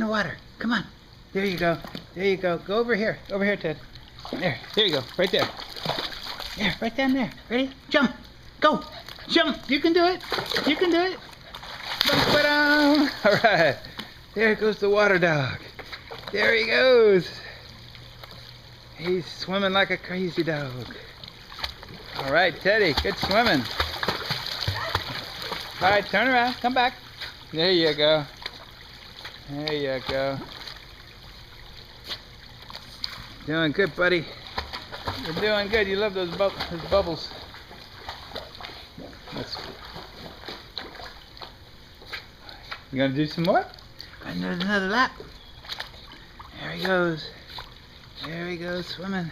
water. Come on. There you go. There you go. Go over here. Over here, Ted. There. There you go. Right there. There. Right down there. Ready? Jump. Go. Jump. You can do it. You can do it. All right. There goes the water dog. There he goes. He's swimming like a crazy dog. All right, Teddy. Good swimming. All right, turn around. Come back. There you go. There you go. Doing good, buddy. You're doing good. You love those bubbles. You gonna do some more? Another lap. There he goes. There he goes swimming.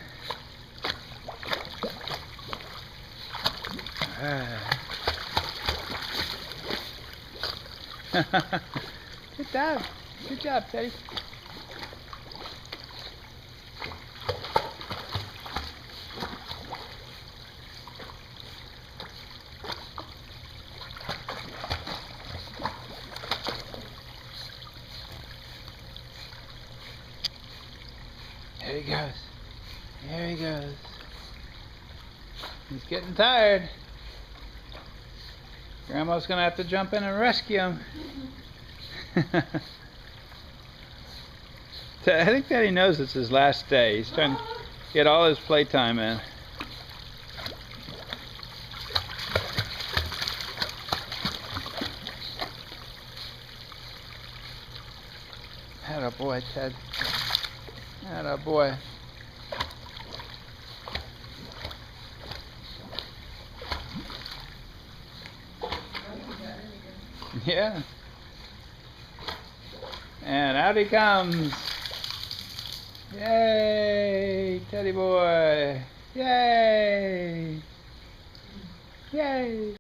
Good job. Good job, Teddy. There he goes. There he goes. He's getting tired. Grandma's gonna have to jump in and rescue him. I think Daddy knows it's his last day. He's trying to get all his playtime in. Atta boy, Ted. Atta boy. Yeah. And out he comes. Yay, Teddy boy. Yay. Yay.